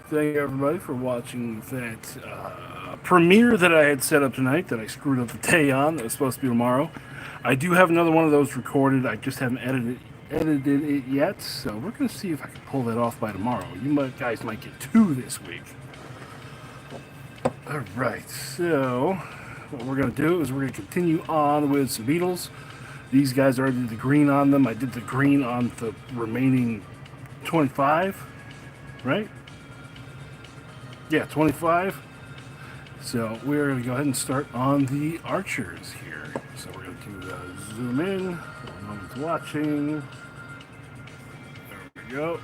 Thank you everybody for watching that premiere that I had set up tonight that I screwed up the day on. That was supposed to be tomorrow. I do have another one of those recorded. I just haven't edited it yet, so we're gonna see if I can pull that off by tomorrow. Guys might get two this week. All right, so what we're gonna do is we're gonna continue on with some beetles. These guys already did the green on them. I did the green on the remaining 25, right? Yeah, 25. So we're going to go ahead and start on the archers here. So we're going to zoom in. One moment watching. There we go.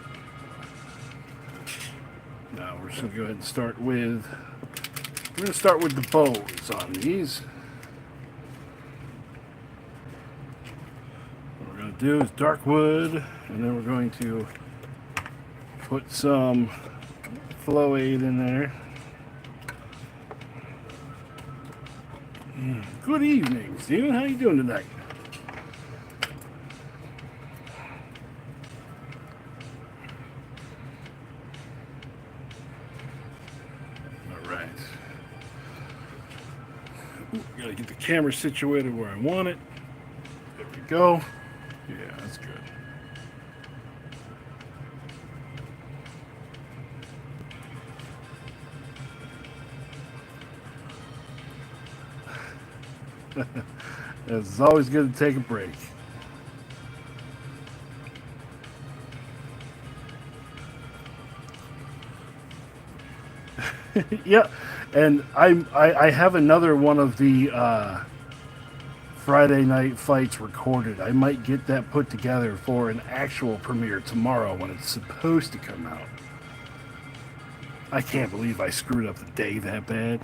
Now we're just going to go ahead and start with. We're going to start with the bows on these. What we're going to do is dark wood, and then we're going to put some flow aid in there. Good evening, Steven. How you doing tonight? All right. Gotta get the camera situated where I want it. There we go. Yeah, that's good. It's always good to take a break. Yeah, and I have another one of the Friday night fights recorded. I might get that put together for an actual premiere tomorrow when it's supposed to come out. I can't believe I screwed up the day that bad.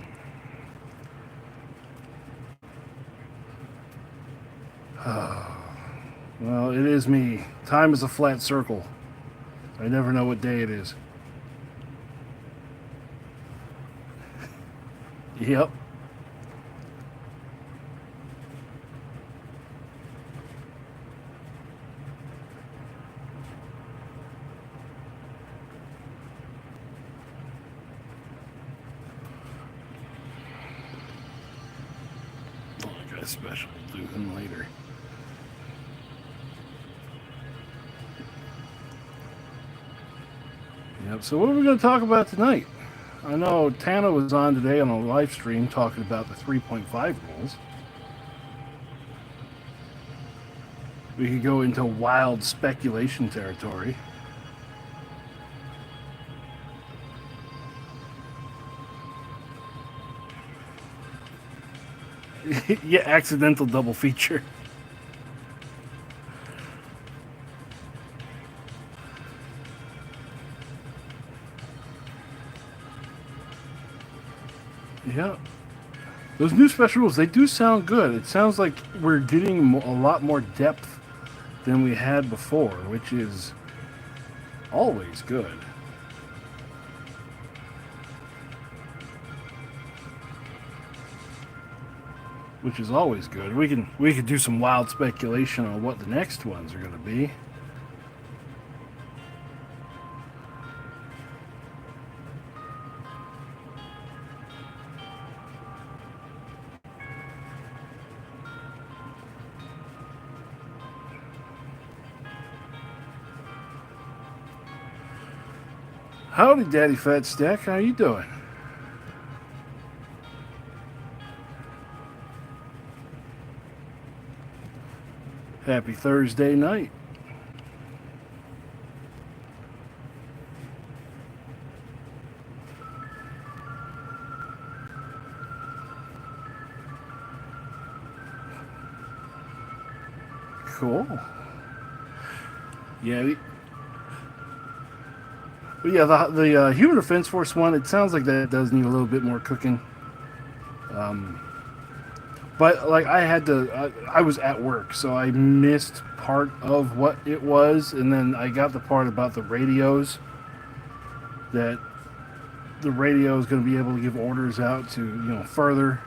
Well, it is me. Time is a flat circle. I never know what day it is. Yep. Oh, I got a special. We'll do him later. Yep. So what are we going to talk about tonight? I know Tana was on today on a live stream talking about the 3.5 rules. We could go into wild speculation territory. Yeah, accidental double feature. Yeah. Those new special rules, they do sound good. It sounds like we're getting a lot more depth than we had before, which is always good. Which is always good. We could do some wild speculation on what the next ones are going to be. Howdy, Daddy Fat Stack. How you doing? Happy Thursday night. Cool. Yeah. But yeah, the Human Defense Force one, it sounds like that does need a little bit more cooking. But like I was at work, so I missed part of what it was, and then I got the part about the radios. That the radio is going to be able to give orders out to further.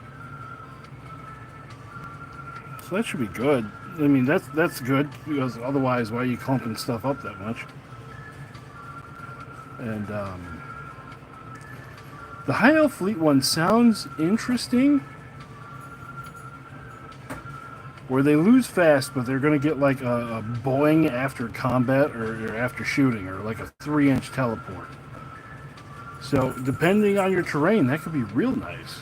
So that should be good. I mean that's good because otherwise, why are you clumping stuff up that much? And The High Elf Fleet one sounds interesting, where they lose fast, but they're going to get like a boing after combat or after shooting, or like a 3-inch teleport. So, depending on your terrain, that could be real nice.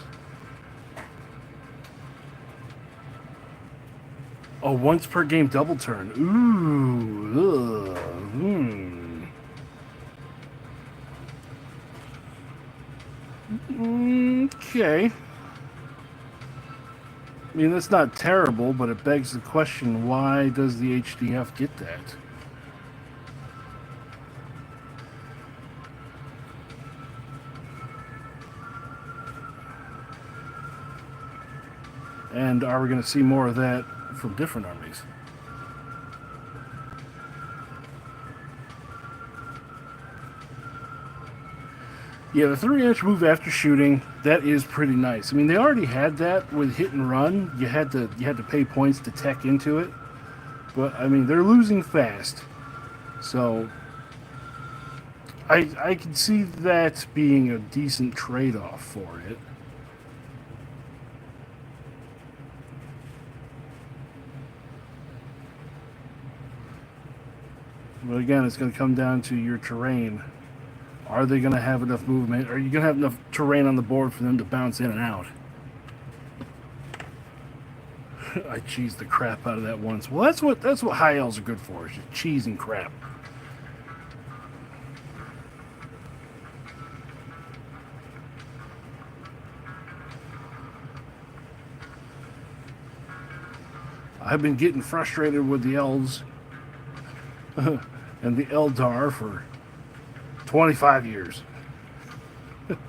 Oh, once per game double turn. Ooh. Okay. I mean, that's not terrible, but it begs the question, why does the HDF get that? And are we going to see more of that from different armies? Yeah, the 3-inch move after shooting, that is pretty nice. I mean, they already had that with hit and run. You had to pay points to tech into it. But I mean, they're losing fast. So I can see that being a decent trade-off for it. But again, it's going to come down to your terrain. Are they going to have enough movement? Are you going to have enough terrain on the board for them to bounce in and out? I cheesed the crap out of that once. Well, that's what high elves are good for, is just cheese and crap. I've been getting frustrated with the elves and the Eldar for 25 years. Okay.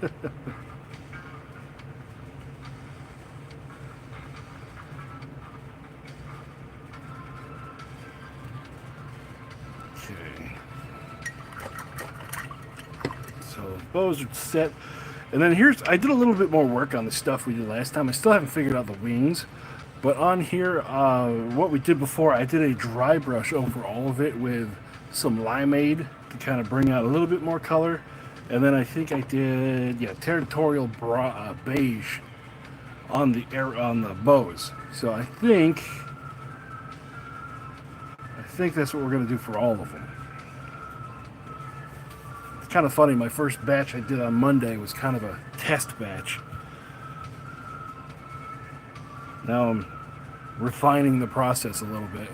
So bows are set. And then I did a little bit more work on the stuff we did last time. I still haven't figured out the wings. But on here, what we did before, I did a dry brush over all of it with some limeade to kind of bring out a little bit more color. And then I think I did, territorial beige on the bows. So I think that's what we're going to do for all of them. It's kind of funny, my first batch I did on Monday was kind of a test batch. Now I'm refining the process a little bit.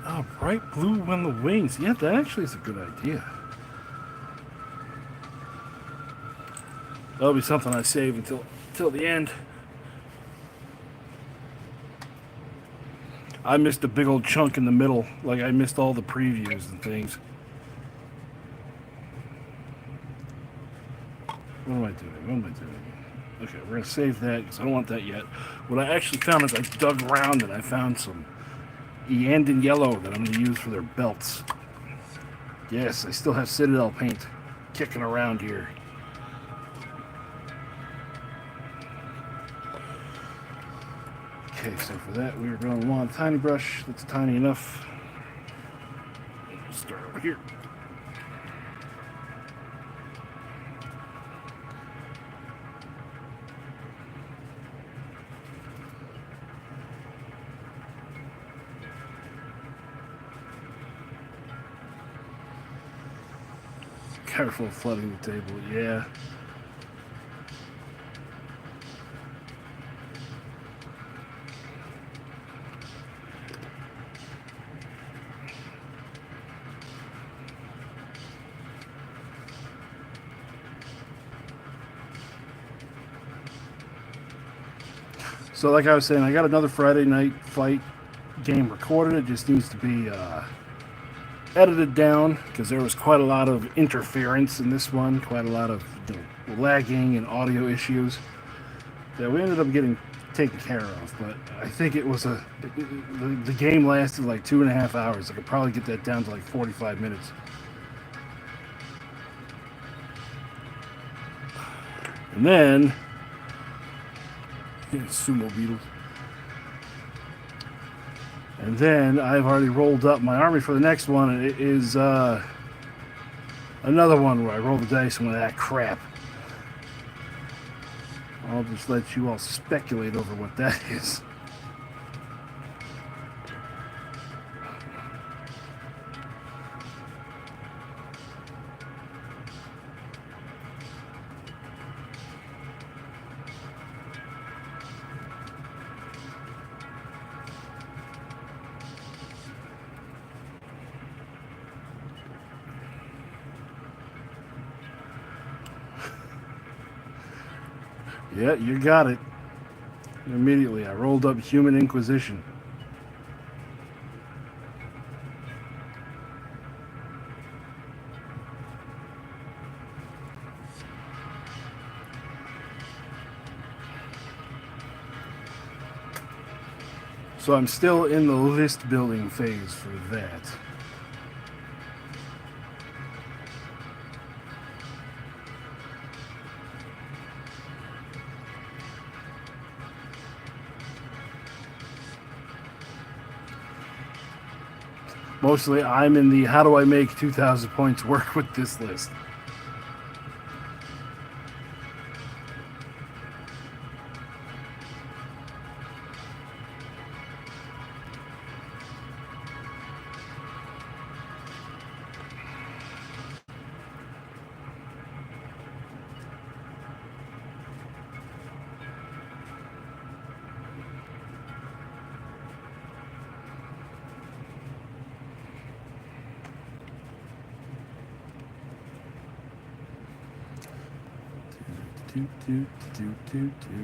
Oh, bright blue on the wings. Yeah, that actually is a good idea. That'll be something I save until the end. I missed a big old chunk in the middle. Like, I missed all the previews and things. What am I doing? Okay, we're going to save that because I don't want that yet. What I actually found is I dug around and I found some Eandon yellow that I'm going to use for their belts. Yes, I still have Citadel paint kicking around here. Okay, so for that we're going to want a tiny brush that's tiny enough. We'll start over here. Careful of flooding the table, yeah. So like I was saying, I got another Friday night fight game recorded. It just needs to be edited down because there was quite a lot of interference in this one, quite a lot of lagging and audio issues that we ended up getting taken care of. But I think it was the game lasted like 2.5 hours. I could probably get that down to like 45 minutes. And then sumo beetles. And then I've already rolled up my army for the next one, and it is another one where I roll the dice and with that crap. I'll just let you all speculate over what that is. Yeah, you got it. Immediately, I rolled up Human Inquisition. So I'm still in the list building phase for that. Mostly I'm in the how do I make 2,000 points work with this list. Do, do, do, do, do.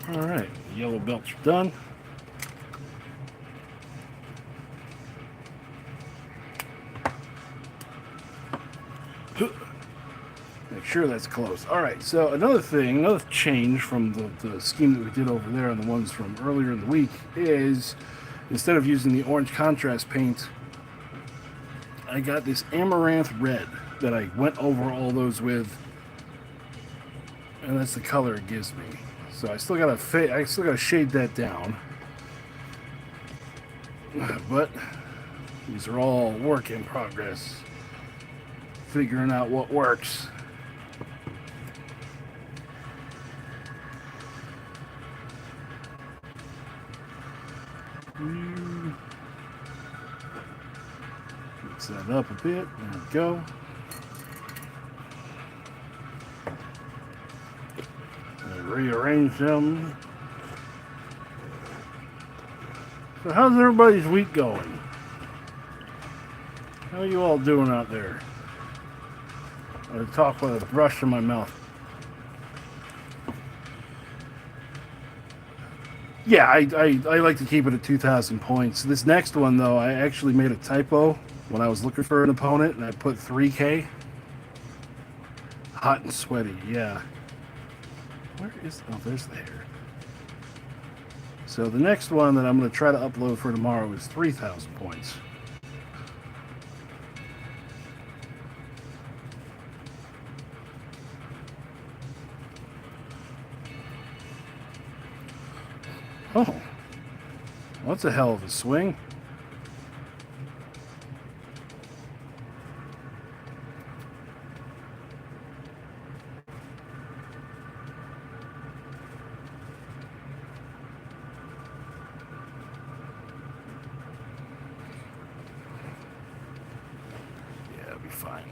All right, yellow belts are done. Make sure that's close. All right, so another change from the scheme that we did over there and the ones from earlier in the week is instead of using the orange contrast paint, I got this amaranth red that I went over all those with, and that's the color it gives me. So I still gotta shade that down, but these are all work in progress. Figuring out what works. Mix that up a bit. There we go. And rearrange them. So how's everybody's week going? How are you all doing out there? I talk with a brush in my mouth. Yeah, I like to keep it at 2,000 points. This next one, though, I actually made a typo when I was looking for an opponent, and I put 3K. Hot and sweaty, yeah. Where is... Oh, there's the hair. So the next one that I'm going to try to upload for tomorrow is 3,000 points. Oh, well, that's a hell of a swing. Yeah, it'll be fine.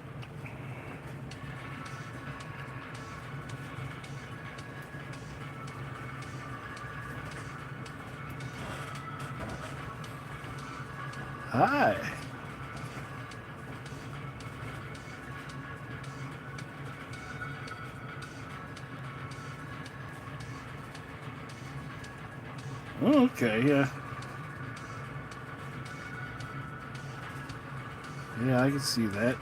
Hi. Oh, okay, yeah. Yeah, I can see that.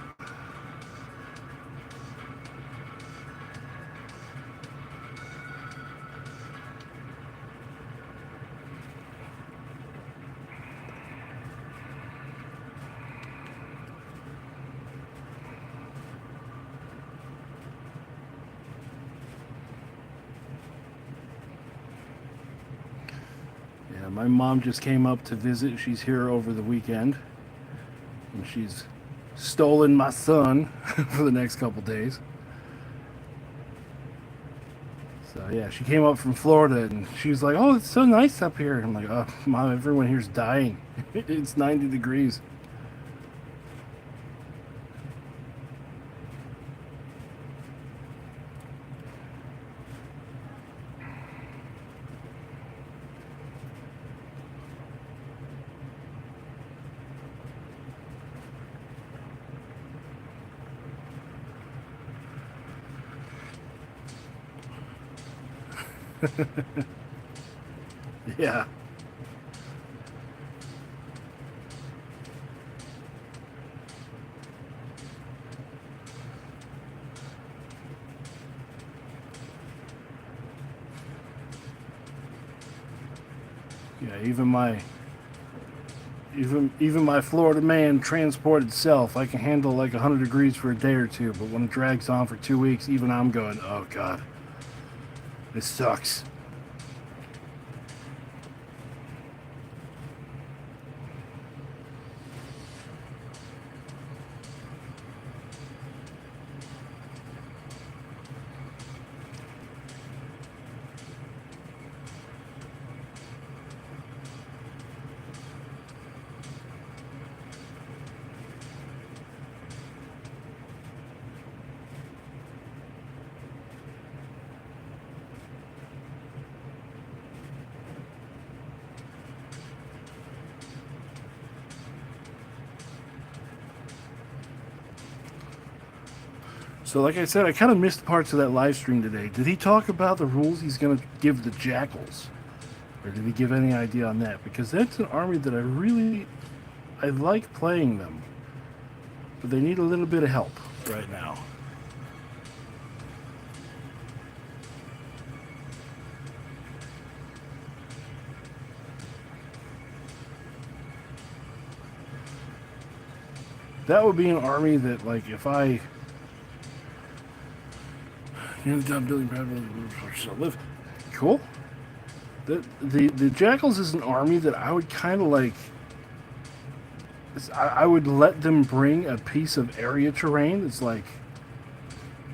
Yeah, my mom just came up to visit. She's here over the weekend. And she's stolen my son for the next couple days. So yeah, she came up from Florida and she was like, "Oh, it's so nice up here." I'm like, "Oh, Mom, everyone here's dying. It's 90 degrees." Yeah. Yeah, even my Florida man transport itself, I can handle like 100 degrees for a day or two, but when it drags on for 2 weeks, even I'm going, "Oh God, this sucks." So, like I said, I kind of missed parts of that live stream today. Did he talk about the rules he's going to give the jackals? Or did he give any idea on that? Because that's an army that I like playing them. But they need a little bit of help right now. That would be an army that, like, if I... done building live. Cool. The Jackals is an army that I would kind of like. I would let them bring a piece of area terrain that's like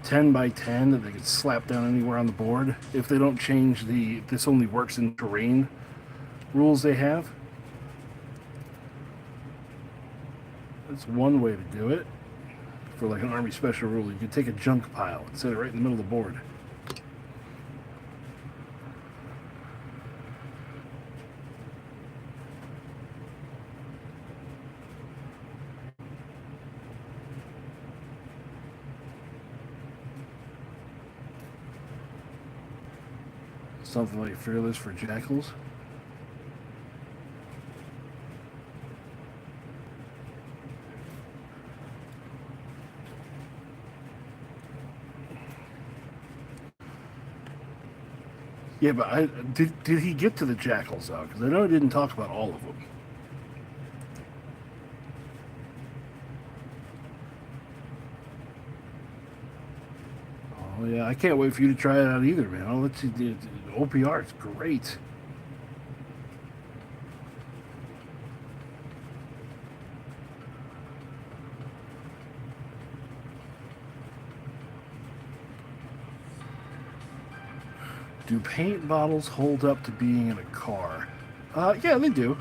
10 by 10 that they could slap down anywhere on the board if they don't change the "this only works in terrain" rules they have. That's one way to do it. For like an army special rule, you could take a junk pile and set it right in the middle of the board. Something like Fearless for Jackals. Yeah, but did he get to the Jackals though? Because I know he didn't talk about all of them. Oh yeah, I can't wait for you to try it out either, man. I'll let you. The OPR is great. Do paint bottles hold up to being in a car? Yeah, they do.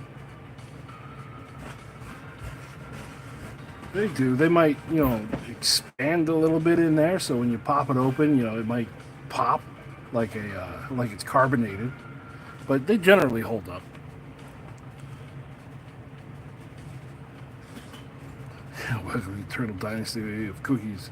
They do. They might, expand a little bit in there, so when you pop it open, it might pop like it's carbonated. But they generally hold up. Welcome to Turtle Dynasty of cookies.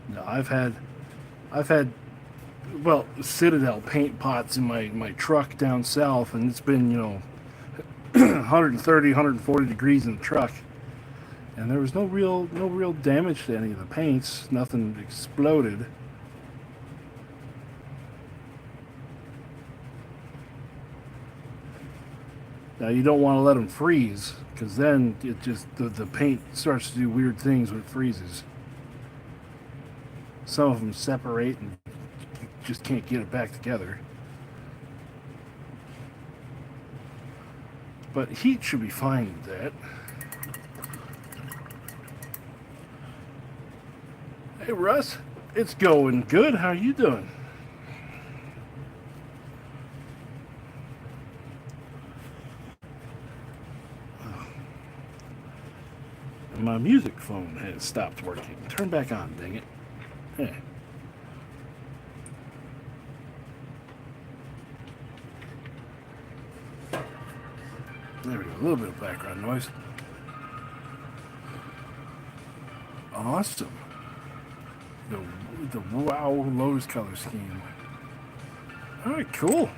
No, I've had well, Citadel paint pots in my truck down south, and it's been, 130, 140 degrees in the truck, and there was no real damage to any of the paints. Nothing exploded. Now you don't want to let them freeze, because then it just the paint starts to do weird things when it freezes. Some of them separate and you just can't get it back together. But heat should be fine with that. Hey Russ, it's going good. How you doing? My music phone has stopped working. Turn back on, dang it. Yeah. There we go. A little bit of background noise. Awesome. The wow Lowe's color scheme. All right, cool.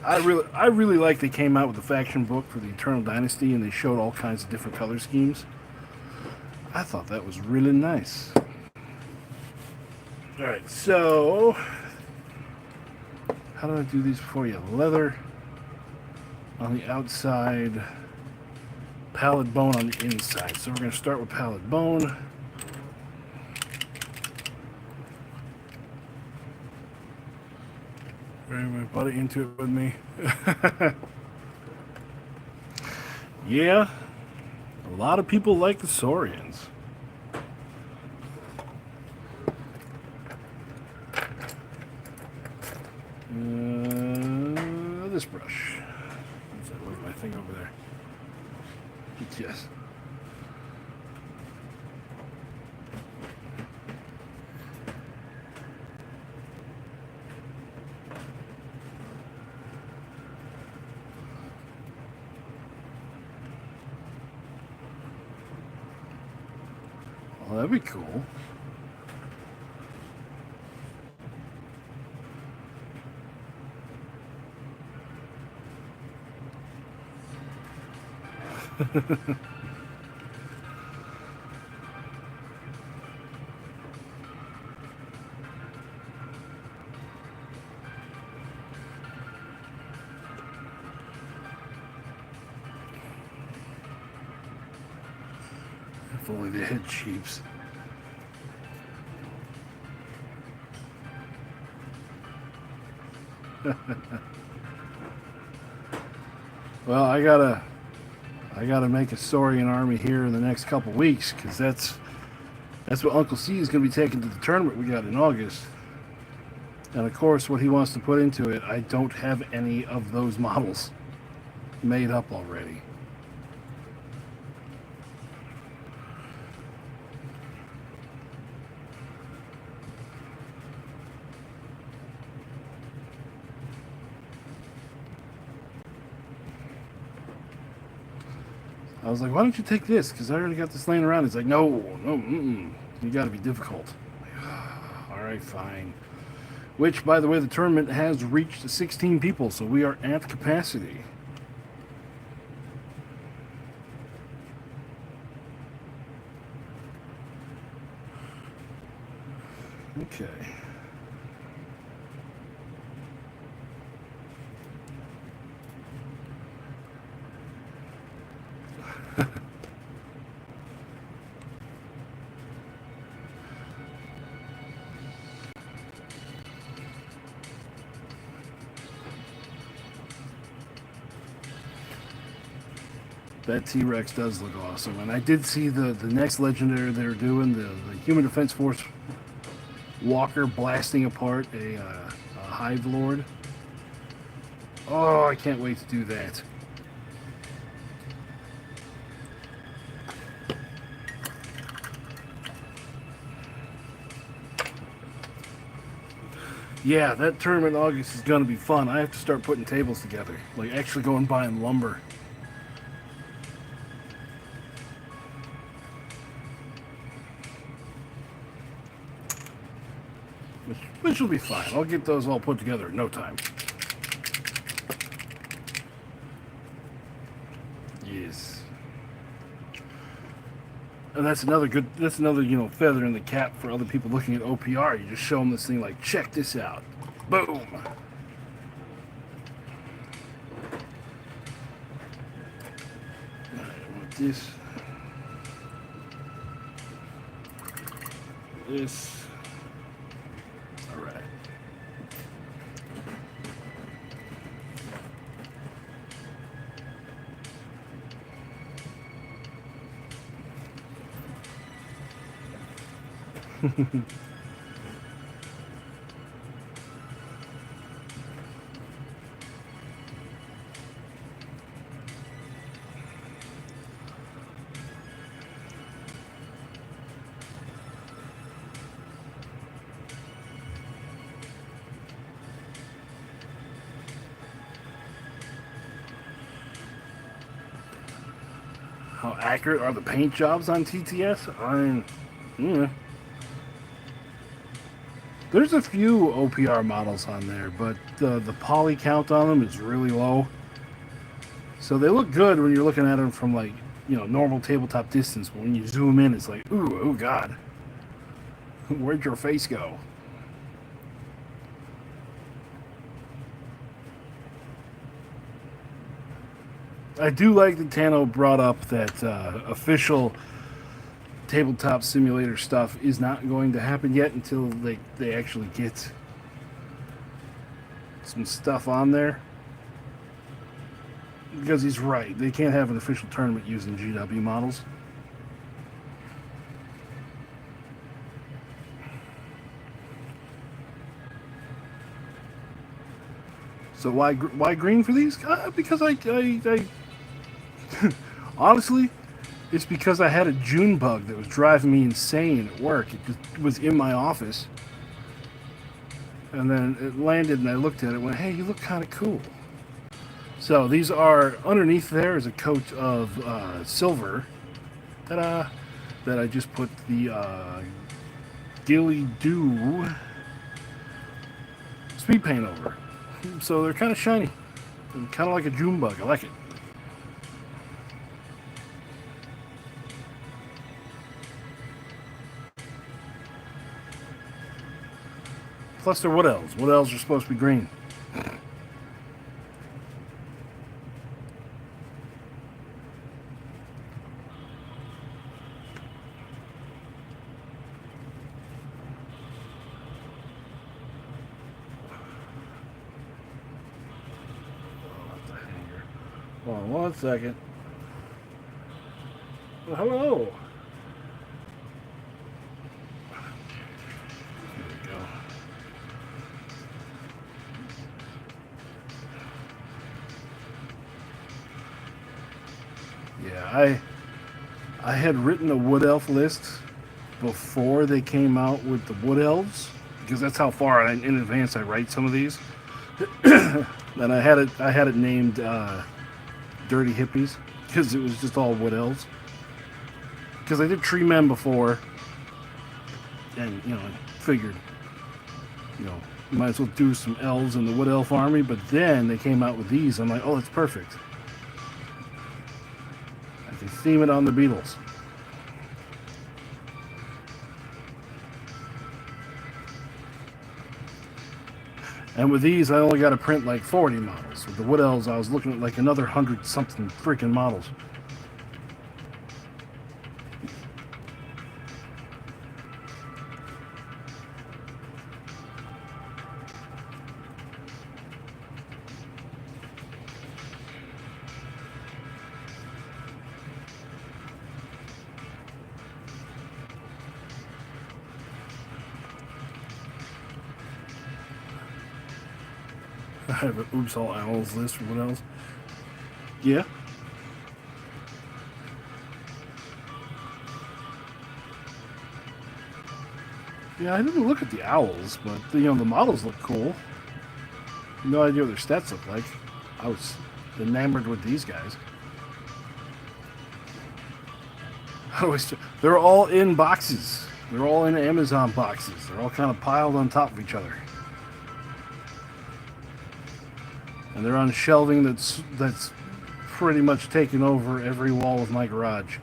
I really like they came out with the faction book for the Eternal Dynasty, and they showed all kinds of different color schemes. I thought that was really nice. All right, so how do I do these for you? Leather on the outside, pallid bone on the inside. So we're going to start with pallid bone. Bring my buddy into it with me. Yeah, a lot of people like the Saurians. This brush. Where's my thing over there? Yes. Well, that'd be cool. If only they had sheeps. Well, I gotta make a Saurian army here in the next couple weeks, because that's what Uncle C is going to be taking to the tournament we got in August. And of course, what he wants to put into it, I don't have any of those models made up already. I was like, why don't you take this? Because I already got this laying around. He's like, no, you got to be difficult. Like, all right, fine. Which, by the way, the tournament has reached 16 people, so we are at capacity. Okay. That T-Rex does look awesome. And I did see the next legendary they're doing, the Human Defense Force Walker blasting apart a Hive Lord. Oh, I can't wait to do that. Yeah, that tournament in August is going to be fun. I have to start putting tables together. Like, actually go and buying lumber. which will be fine. I'll get those all put together in no time. Yes. And that's another feather in the cap for other people looking at OPR. You just show them this thing like, check this out. Boom. This, all right. How accurate are the paint jobs on TTS? There's a few OPR models on there, but the poly count on them is really low. So they look good when you're looking at them from like, normal tabletop distance, but when you zoom in, it's like, ooh, oh God. Where'd your face go? I do like that Tano brought up that official tabletop simulator stuff is not going to happen yet until they actually get some stuff on there. Because he's right. They can't have an official tournament using GW models. So why green for these? Because I honestly, it's because I had a June bug that was driving me insane at work. It just was in my office. And then it landed and I looked at it and went, hey, you look kind of cool. So these are, underneath there is a coat of silver. Ta-da! That I just put the Gilly Dew speed paint over. So they're kind of shiny. And kind of like a June bug. I like it. Plus they're wood elves. Wood elves are supposed to be green. Hold on 1 second. Well, hello. There we go. Yeah, I had written a wood elf list before they came out with the wood elves, because that's how far in advance I write some of these. And I had it named Dirty Hippies, because it was just all wood elves. Because I did tree men before, and I figured, might as well do some elves in the wood elf army. But then they came out with these. I'm like, oh, that's perfect. I can theme it on the beetles. And with these, I only got to print like 40 models. With the wood elves, I was looking at like another 100-something freaking models. I have an Oops All Owls list for what else? Yeah. Yeah, I didn't look at the owls, but the models look cool. No idea what their stats look like. I was enamored with these guys. They're all in boxes. They're all in Amazon boxes. They're all kind of piled on top of each other. And they're on shelving that's pretty much taken over every wall of my garage.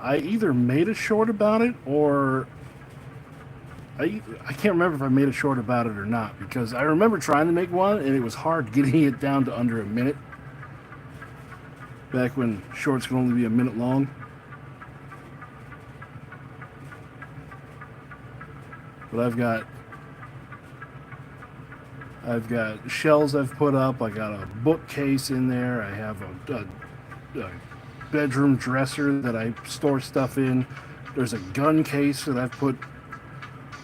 I either made a short about it or I can't remember if I made a short about it or not, because I remember trying to make one and it was hard getting it down to under a minute. Back when shorts could only be a minute long. But I've got shelves I've put up. I got a bookcase in there. I have a bedroom dresser that I store stuff in. There's a gun case that I've put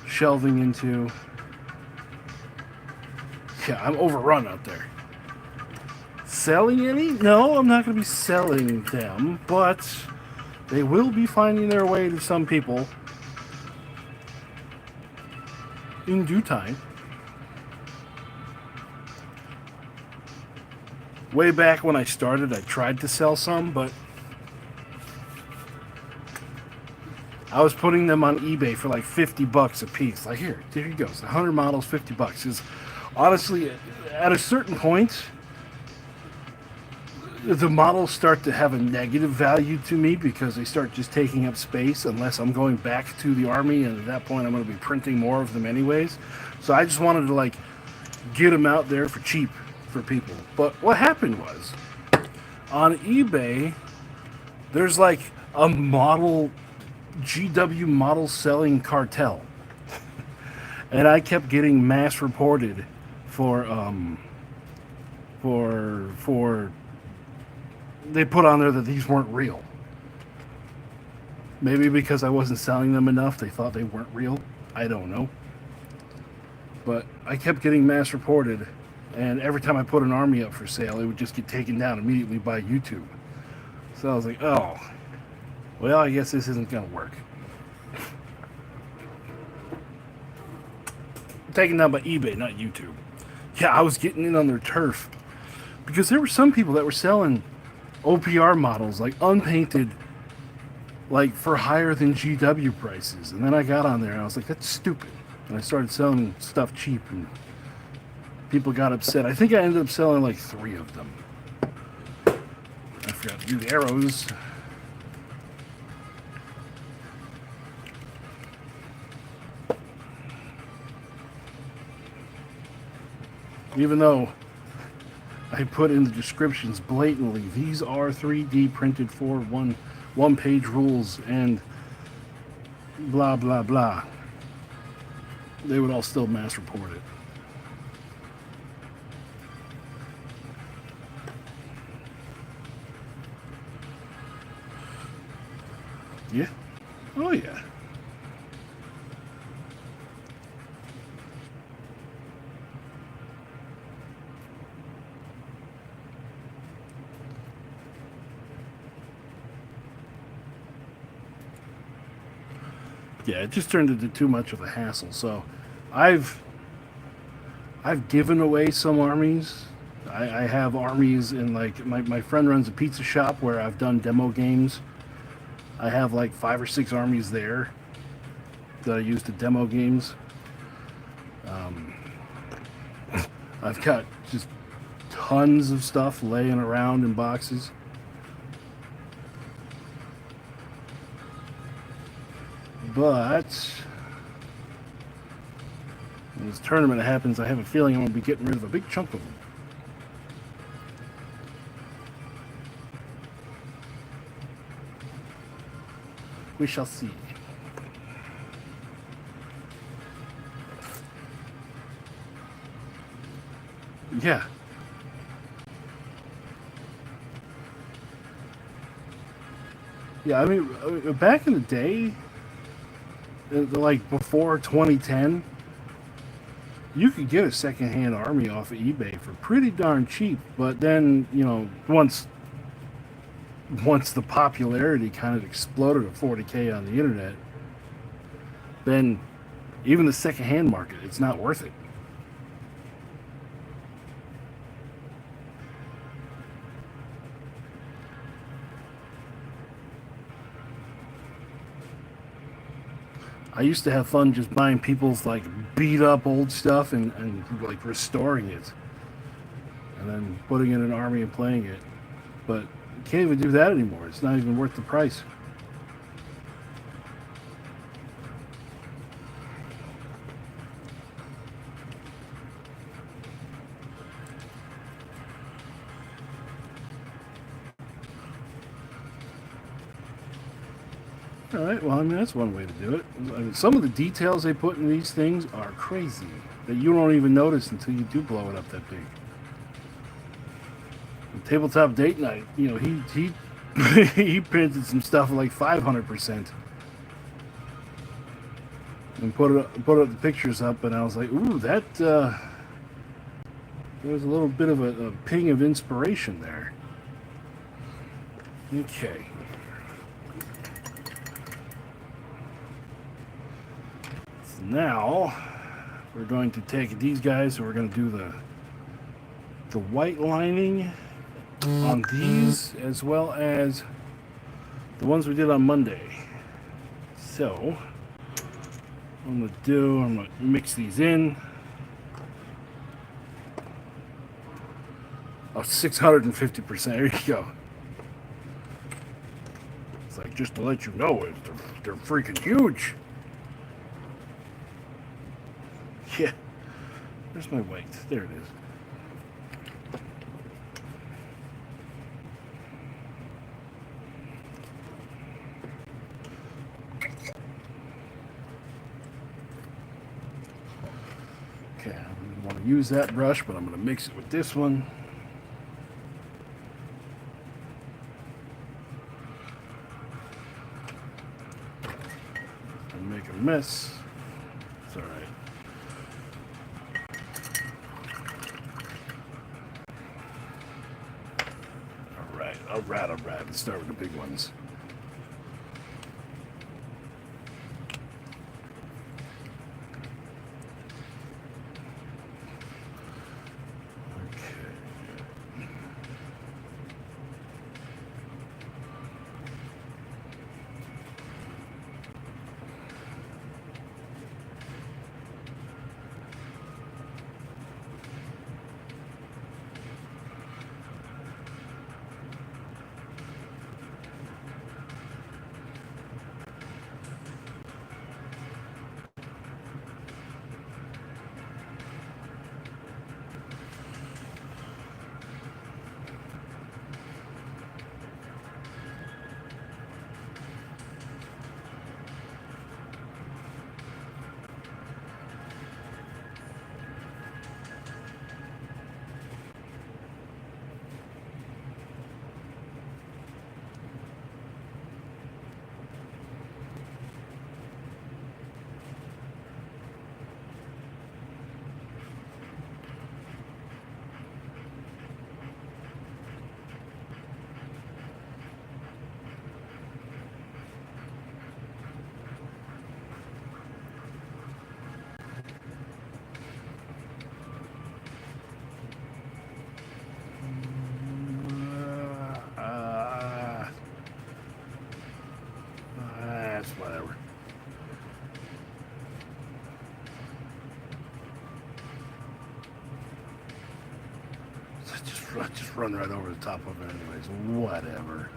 shelving into. Yeah, I'm overrun out there. Selling any? No, I'm not going to be selling them, but they will be finding their way to some people in due time. Way back when I started, I tried to sell some, but I was putting them on eBay for like $50 a piece. Like, here you go. It's 100 models, $50. Because honestly, at a certain point, the models start to have a negative value to me because they start just taking up space unless I'm going back to the army, and at that point I'm going to be printing more of them anyways. So I just wanted to like get them out there for cheap for people. But what happened was, on eBay, there's like a model GW model selling cartel. And I kept getting mass reported for they put on there that these weren't real. Maybe because I wasn't selling them enough, they thought they weren't real. I don't know. But I kept getting mass reported, and every time I put an army up for sale, it would just get taken down immediately by YouTube. So I was like, oh, well, I guess this isn't going to work. Taken down by eBay, not YouTube. Yeah, I was getting in on their turf. Because there were some people that were selling OPR models, like unpainted, like for higher than GW prices. And then I got on there and I was like, that's stupid. And I started selling stuff cheap and people got upset. I think I ended up selling like 3 of them. I forgot to do the arrows. Even though I put in the descriptions blatantly, these are 3D printed for one page rules and blah blah blah, they would all still mass report it. Yeah. Oh yeah. Yeah, it just turned into too much of a hassle. So I've given away some armies. I have armies in, like, my friend runs a pizza shop where I've done demo games. I have like 5 or 6 armies there that I use to demo games. I've got just tons of stuff laying around in boxes. But when this tournament happens, I have a feeling I'm going to be getting rid of a big chunk of them. We shall see. Yeah. Yeah, I mean, back in the day, like before 2010, you could get a secondhand army off of eBay for pretty darn cheap. But then, you know, once the popularity kind of exploded at 40K on the internet, then even the secondhand market, it's not worth it. I used to have fun just buying people's like beat up old stuff and like restoring it and then putting in an army and playing it. But you can't even do that anymore. It's not even worth the price. All right, well, I mean, that's one way to do it. I mean, some of the details they put in these things are crazy that you don't even notice until you do blow it up that big. Tabletop date night, you know, he he printed some stuff like 500% and put the pictures up, and I was like, ooh, that there was a little bit of a ping of inspiration there. Okay. So now we're going to take these guys, and we're going to do the white lining on these as well as the ones we did on Monday. So I'm going to mix these in. Oh, 650%. There you go. It's like, just to let you know, they're freaking huge. Yeah. Where's my white? There it is. Okay, I don't want to use that brush, but I'm going to mix it with this one. And make a mess. It's all right. All right. Let's start with the big ones. That's whatever. Just run right over the top of it anyways. Whatever.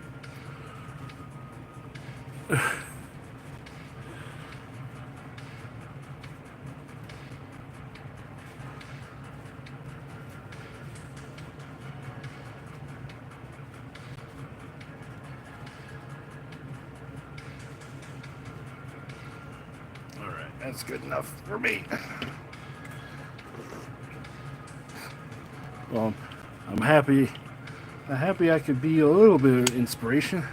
Alright, that's good enough for me. Well, I'm happy I could be a little bit of inspiration.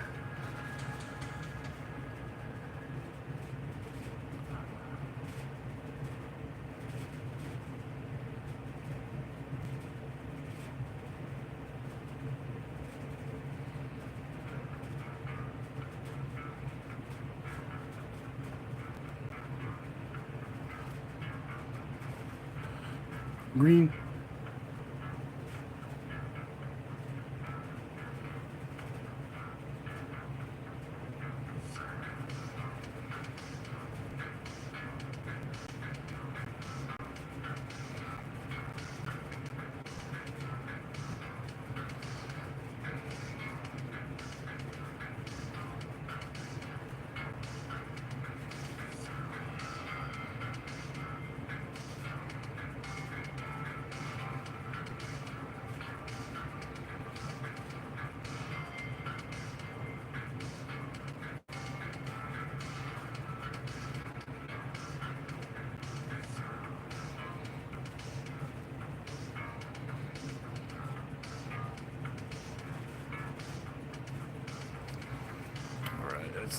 Green.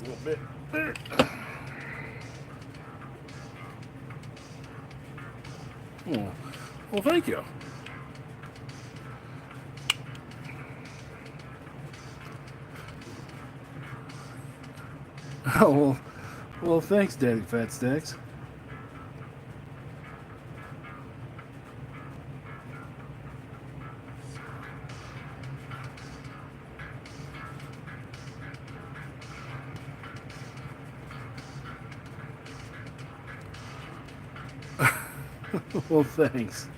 a little bit. There. Oh, well, thank you. Oh, well, thanks, Daddy Fat Stacks. Well, thanks.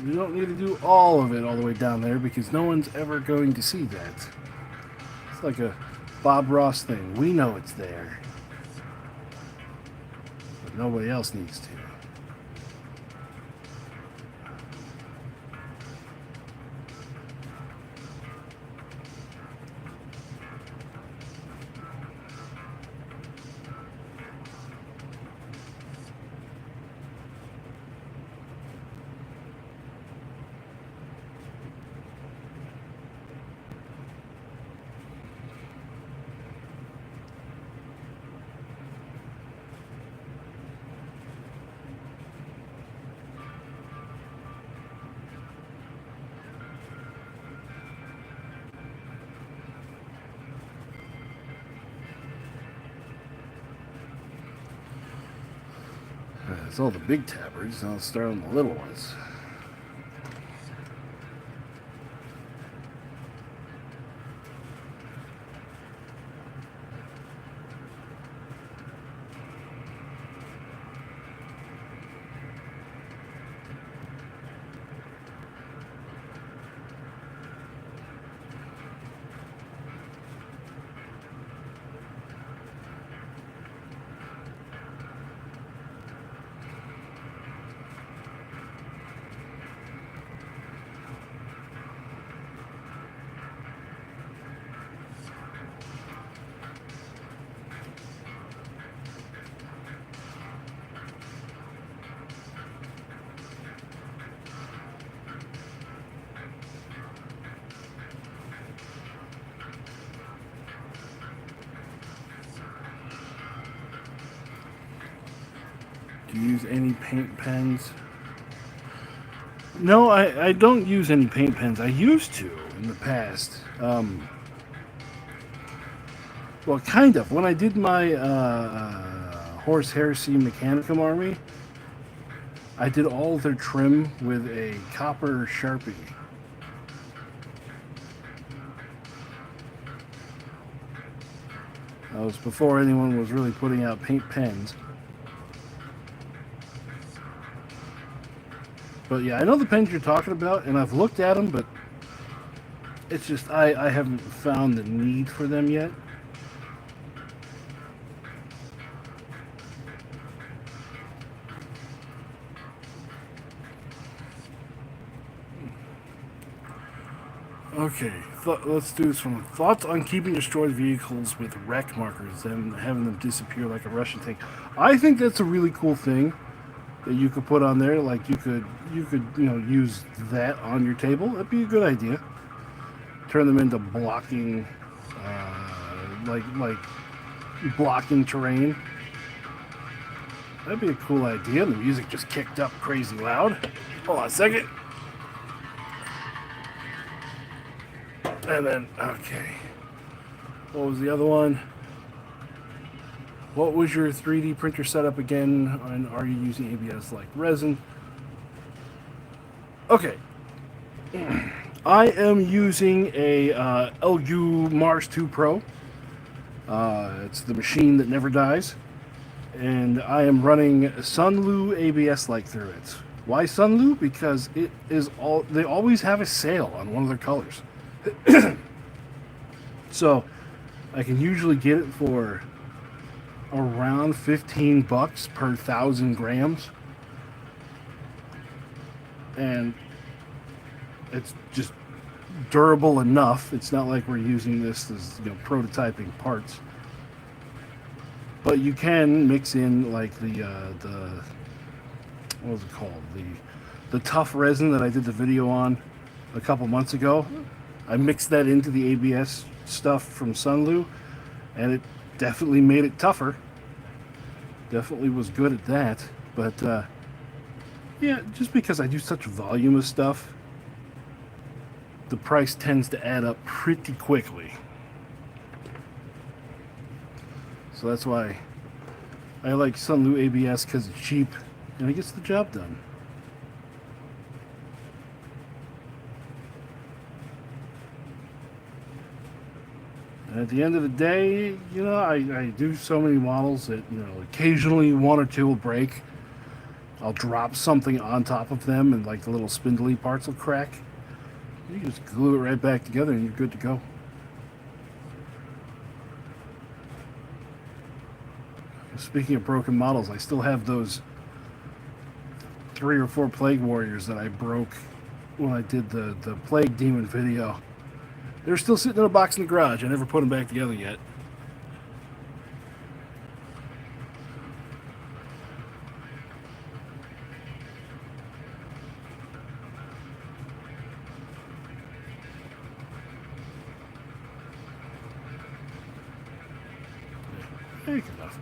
You don't need to do all of it all the way down there because no one's ever going to see that. It's like a Bob Ross thing. We know it's there, but nobody else needs to. It's all the big tabards. I'll start on the little ones. Do you use any paint pens? No, I don't use any paint pens. I used to in the past. Well, kind of. When I did my Horse Heresy Mechanicum army, I did all their trim with a copper Sharpie. That was before anyone was really putting out paint pens. But yeah, I know the pens you're talking about, and I've looked at them, but it's just I haven't found the need for them yet. Okay, let's do this one. Thoughts on keeping destroyed vehicles with wreck markers and having them disappear like a Russian tank. I think that's a really cool thing that you could put on there. Like you could use that on your table. That'd be a good idea. Turn them into blocking, like blocking terrain. That'd be a cool idea. The music just kicked up crazy loud. Hold on a second. And then, okay. What was the other one? What was your 3D printer setup again? And are you using ABS like resin? Okay. I am using a LU Mars 2 Pro. It's the machine that never dies. And I am running Sunlu ABS like through it. Why Sunlu? Because it is they always have a sale on one of their colors. So I can usually get it for around $15 per 1,000 grams, and it's just durable enough. It's not like we're using this as prototyping parts. But you can mix in like the what was it called? The tough resin that I did the video on a couple months ago. I mixed that into the ABS stuff from Sunlu, and it definitely made it tougher. Definitely was good at that. But yeah, just because I do such volume of stuff, the price tends to add up pretty quickly. So that's why I like Sunlu ABS, because it's cheap and it gets the job done. And at the end of the day, you know, I do so many models that, you know, occasionally one or two will break. I'll drop something on top of them and like the little spindly parts will crack. You just glue it right back together and you're good to go. Speaking of broken models, I still have those 3 or 4 Plague Warriors that I broke when I did the Plague Demon video. They're still sitting in a box in the garage. I never put them back together yet. Good enough.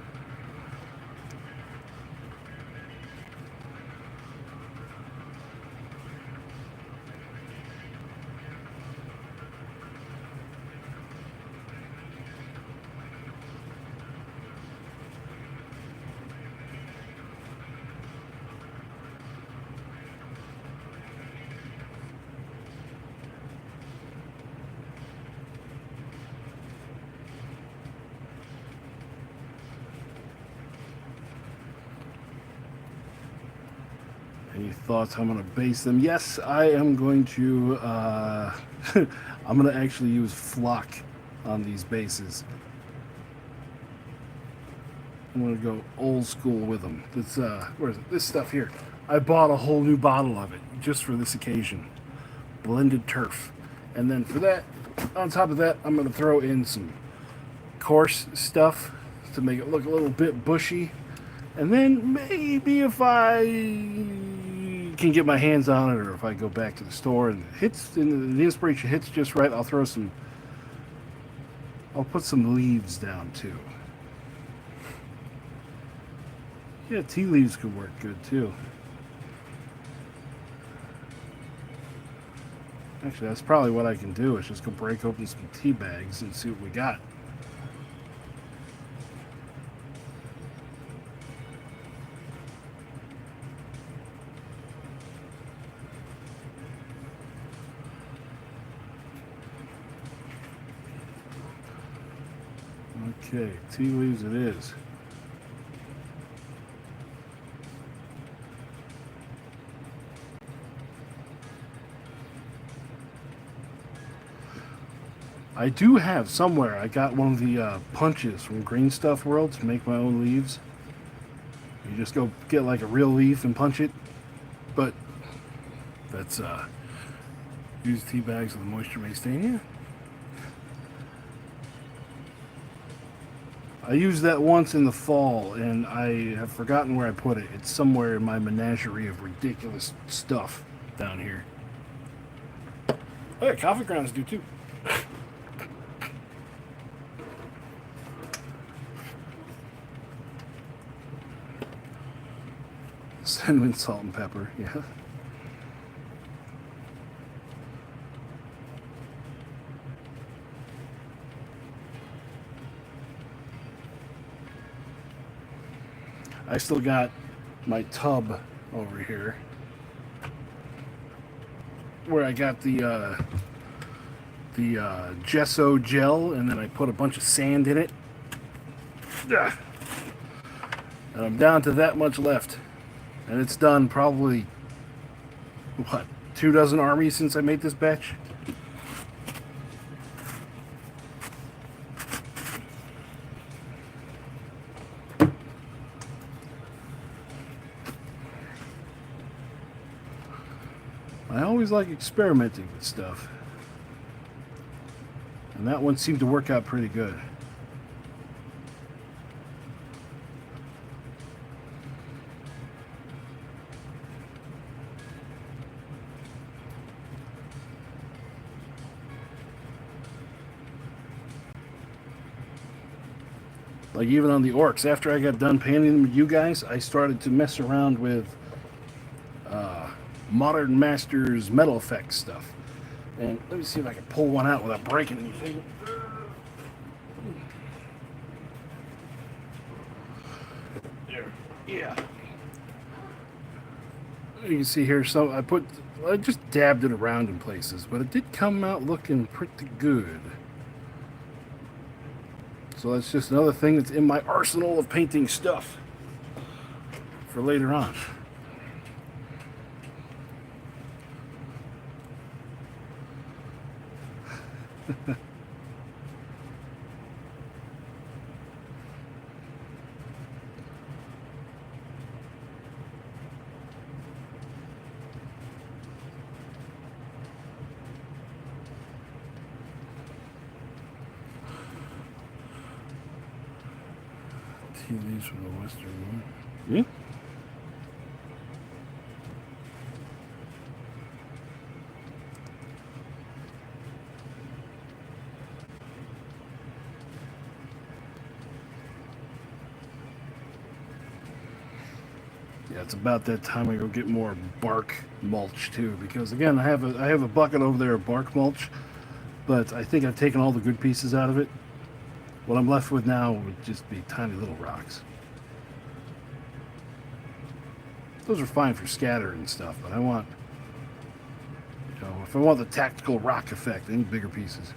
Any thoughts how I'm going to base them? Yes, I am going to, I'm going to actually use flock on these bases. I'm going to go old school with them. This, where is it? This stuff here. I bought a whole new bottle of it just for this occasion. Blended turf. And then for that, on top of that, I'm going to throw in some coarse stuff to make it look a little bit bushy. And then maybe if I can get my hands on it, or if I go back to the store and it hits, and the inspiration hits just right, I'll put some leaves down too. Yeah, tea leaves could work good too. Actually, that's probably what I can do, is just go break open some tea bags and see what we got. Okay, tea leaves it is. I do have somewhere, I got one of the punches from Green Stuff World to make my own leaves. You just go get like a real leaf and punch it. But that's use tea bags with the moisture may stain you. I used that once in the fall, and I have forgotten where I put it. It's somewhere in my menagerie of ridiculous stuff down here. Oh yeah, coffee grounds do too. Cinnamon, salt, and pepper, yeah. I still got my tub over here where I got the gesso gel, and then I put a bunch of sand in it. And I'm down to that much left. And it's done probably, what, 24 armies since I made this batch? I always like experimenting with stuff. And that one seemed to work out pretty good. Like even on the orcs, after I got done painting them with you guys, I started to mess around with Modern Masters metal effects stuff. And let me see if I can pull one out without breaking anything. There. Yeah. You can see here, so I just dabbed it around in places, but it did come out looking pretty good. So that's just another thing that's in my arsenal of painting stuff for later on. TVs from the Western one. Yeah. Yeah, it's about that time I go get more bark mulch too, because again I have a bucket over there of bark mulch, but I think I've taken all the good pieces out of it. What I'm left with now would just be tiny little rocks. Those are fine for scatter and stuff, but I want, if I want the tactical rock effect, I need bigger pieces.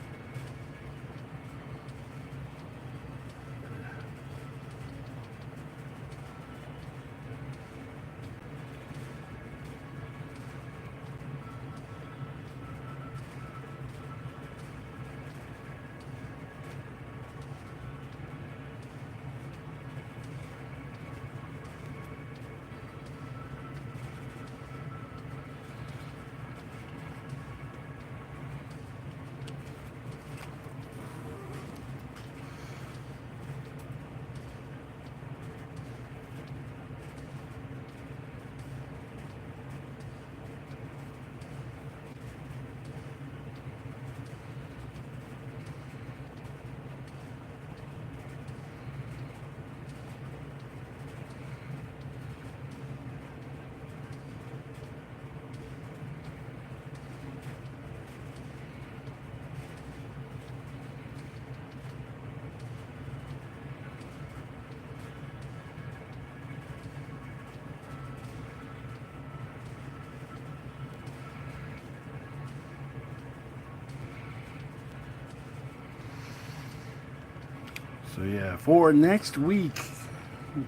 So yeah, for next week,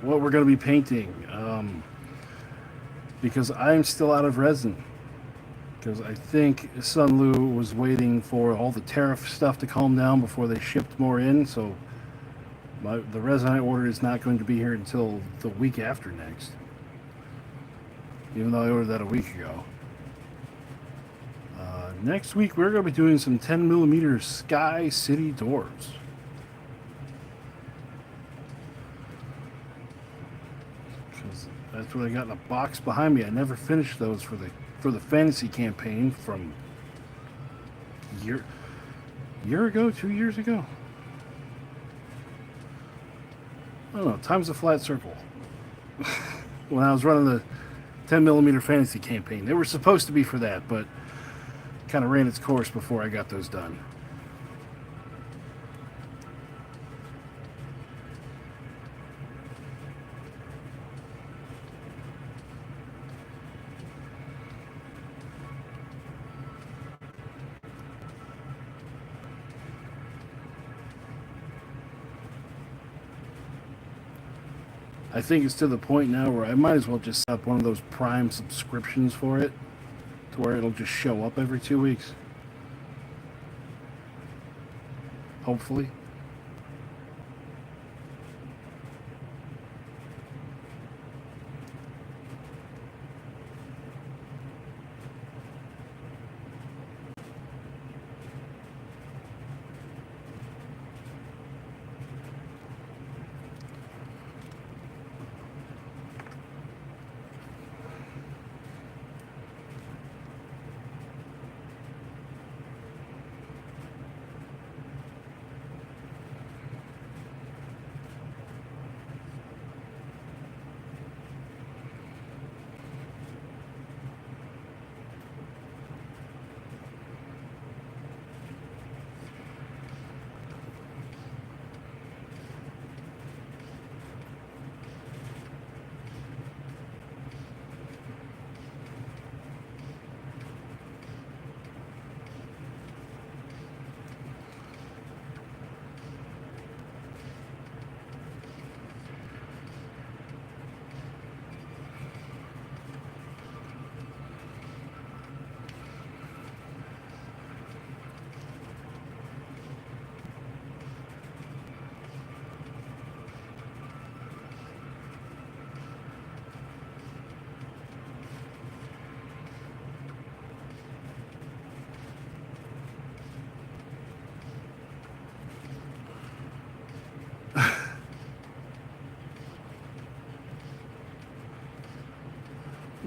what we're going to be painting, because I'm still out of resin, because I think Sunlu was waiting for all the tariff stuff to calm down before they shipped more in, so the resin I ordered is not going to be here until the week after next, even though I ordered that a week ago. Next week, we're going to be doing some 10mm Sky City doors. That's what I got in a box behind me. I never finished those for the fantasy campaign from year ago, 2 years ago. I don't know. Time's a flat circle. When I was running the 10mm fantasy campaign, they were supposed to be for that, but kind of ran its course before I got those done. I think it's to the point now where I might as well just set up one of those Prime subscriptions for it, to where it'll just show up every 2 weeks. Hopefully.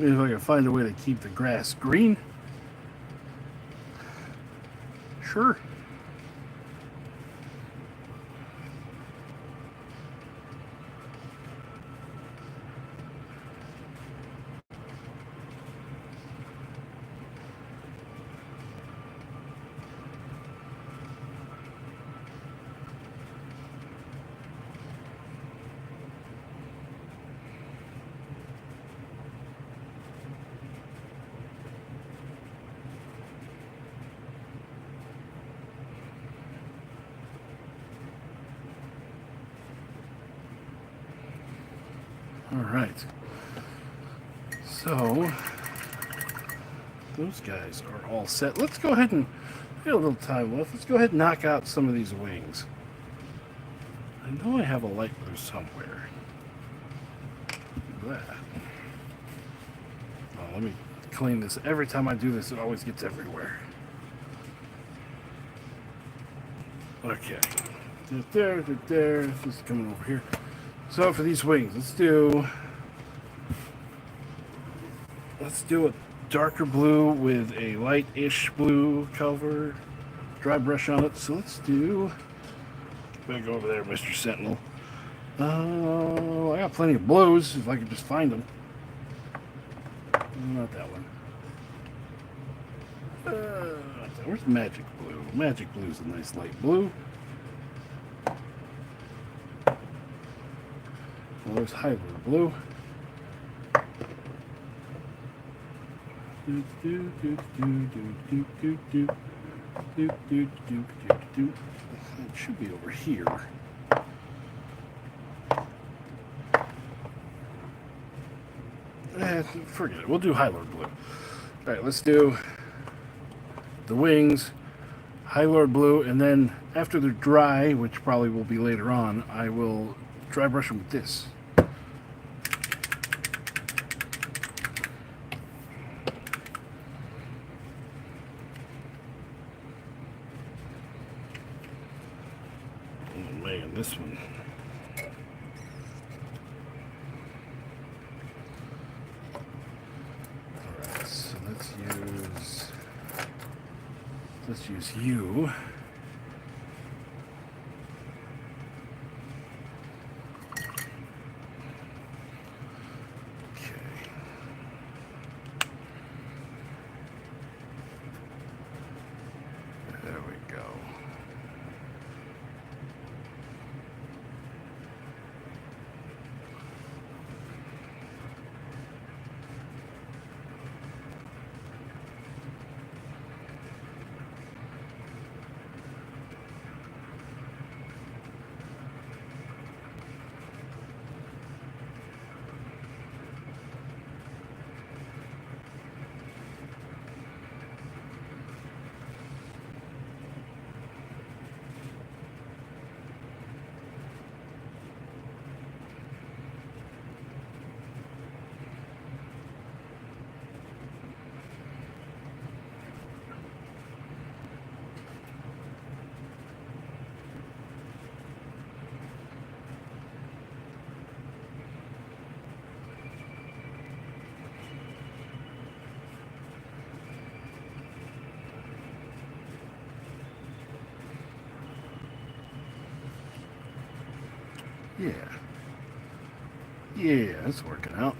Maybe if I can find a way to keep the grass green. Sure. All right. So those guys are all set. Let's go ahead and we got a little time left. Let's go ahead and knock out some of these wings. I know I have a light blue somewhere. Look at that. Oh, let me clean this. Every time I do this, it always gets everywhere. Okay. There. This is coming over here. So for these wings, let's do a darker blue with a light-ish blue cover, dry brush on it. So let's do. Better go over there, Mr. Sentinel. I got plenty of blues if I could just find them. Not that one. Not that. Where's Magic Blue? Magic Blue is a nice light blue. Well, there's Hybrid Blue. It should be over here. Forget it. We'll do Hylord Blue. Alright, let's do the wings, Hylord Blue, and then after they're dry, which probably will be later on, I will dry brush them with this. Oh man, this one. Alright, so let's use you. Yeah, it's working out.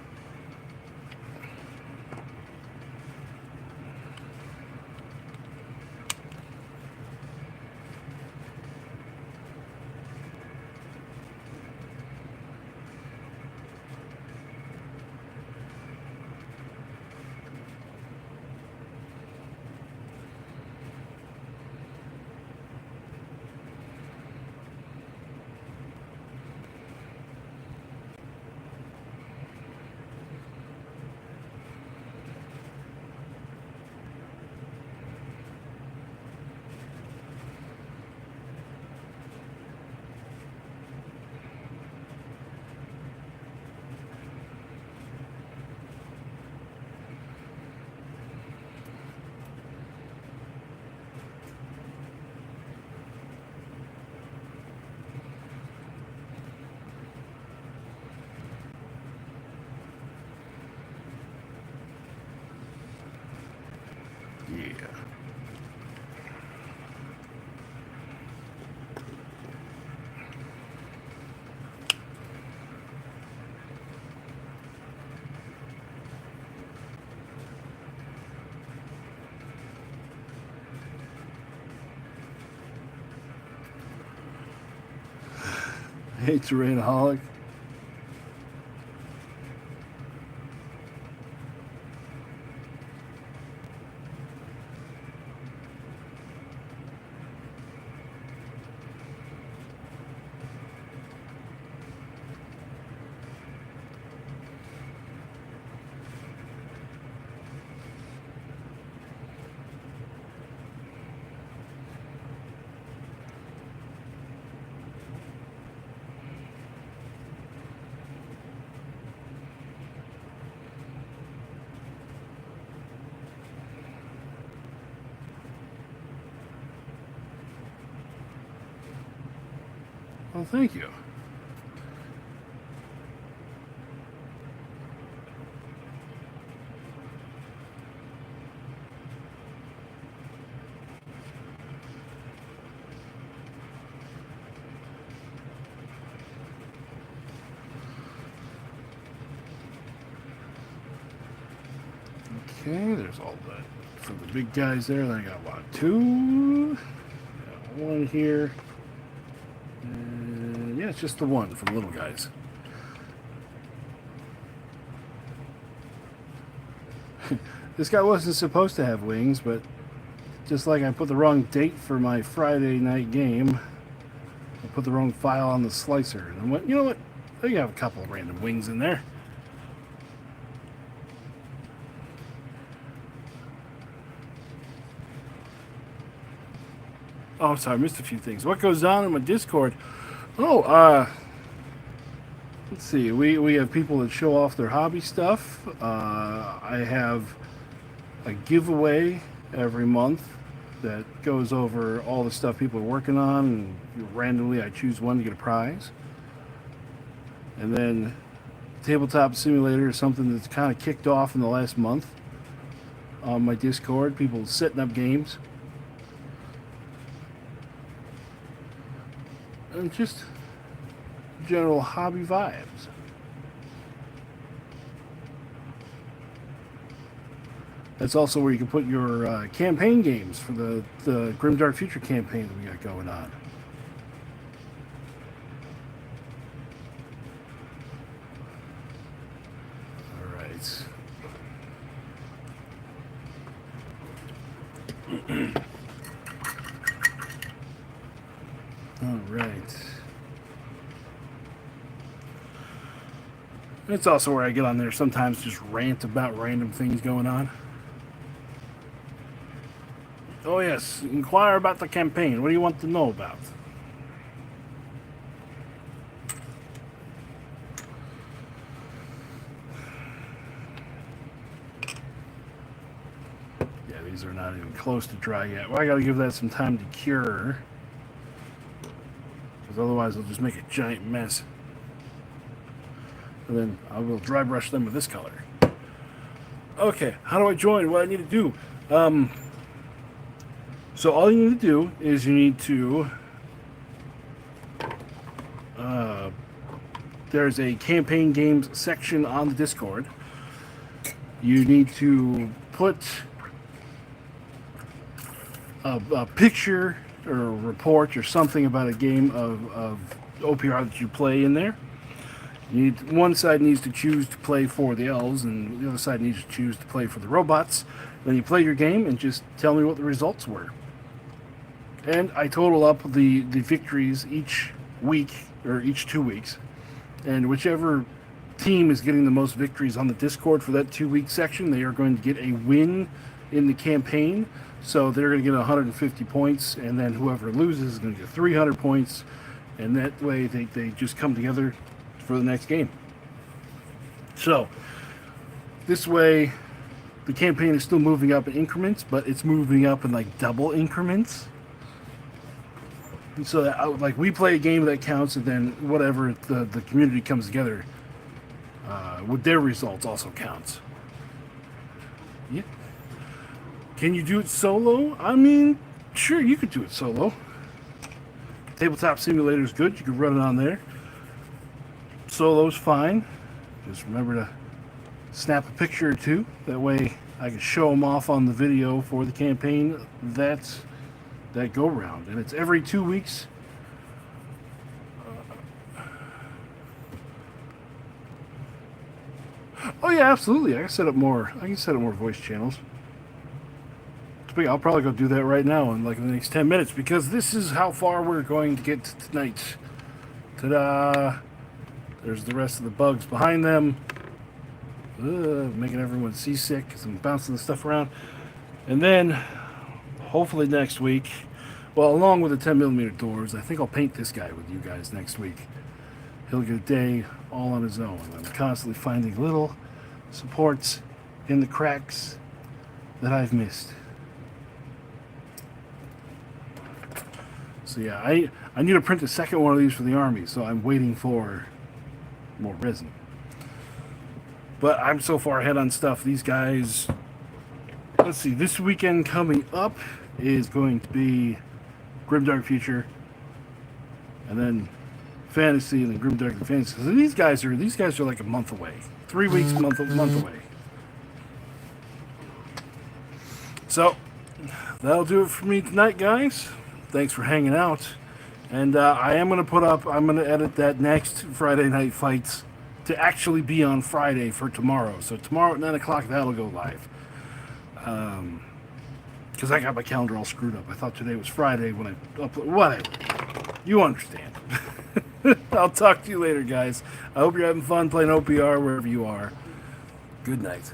Hey, Terrainaholic. Well, thank you. Okay, there's all that for the big guys there. Then I got one, two. Got one here. And yeah, it's just the one for the little guys. This guy wasn't supposed to have wings, but just like I put the wrong date for my Friday night game, I put the wrong file on the slicer. And I went, you know what? I think I have a couple of random wings in there. Oh, sorry, I missed a few things. What goes on in my Discord? Oh, let's see. We have people that show off their hobby stuff. I have a giveaway every month that goes over all the stuff people are working on, and randomly I choose one to get a prize. And then Tabletop Simulator is something that's kind of kicked off in the last month on my Discord. People setting up games. And just general hobby vibes. That's also where you can put your campaign games for the Grimdark Future campaign that we got going on. All right. All right. It's also where I get on there sometimes, just rant about random things going on. Oh yes, inquire about the campaign. What do you want to know about? Yeah, these are not even close to dry yet. Well, I gotta give that some time to cure, because otherwise it'll just make a giant mess. And then I will dry brush them with this color. Okay, how do I join? What I need to do? So all you need to do is you need to, there's a campaign games section on the Discord. You need to put a picture or a report or something about a game of OPR that you play in there. You need, one side needs to choose to play for the elves, and the other side needs to choose to play for the robots. Then you play your game and just tell me what the results were. And I total up the victories each week, or each 2 weeks. And whichever team is getting the most victories on the Discord for that 2-week section, they are going to get a win in the campaign. So they're going to get 150 points, and then whoever loses is going to get 300 points. And that way they just come together for the next game. So this way the campaign is still moving up in increments, but it's moving up in like double increments. And so that, like, we play a game that counts, and then whatever the community comes together with their results also counts. Yeah. Can you do it solo? I mean, sure, you could do it solo. Tabletop Simulator is good. You can run it on there. Solo's fine. Just remember to snap a picture or two. That way I can show them off on the video for the campaign. That's that go round, and it's every 2 weeks. yeah, absolutely. I can set up more. I can set up more voice channels. I'll probably go do that right now in like the next 10 minutes because this is how far we're going to get tonight. Ta-da! There's the rest of the bugs behind them. Making everyone seasick because I'm bouncing the stuff around. And then, hopefully next week, well, along with the 10mm doors, I think I'll paint this guy with you guys next week. He'll get a day all on his own. I'm constantly finding little supports in the cracks that I've missed. So yeah, I need to print a second one of these for the army, so I'm waiting for more resin. But I'm so far ahead on stuff. These guys, let's see, this weekend coming up is going to be Grimdark Future, and then Fantasy, and then Grimdark and Fantasy. So these guys are like a month away, 3 weeks, month away. So that'll do it for me tonight, guys. Thanks for hanging out. And I'm going to edit that next Friday Night Fights to actually be on Friday for tomorrow. So tomorrow at 9 o'clock, that'll go live. Because I got my calendar all screwed up. I thought today was Friday when I upload. Whatever. You understand. I'll talk to you later, guys. I hope you're having fun playing OPR wherever you are. Good night.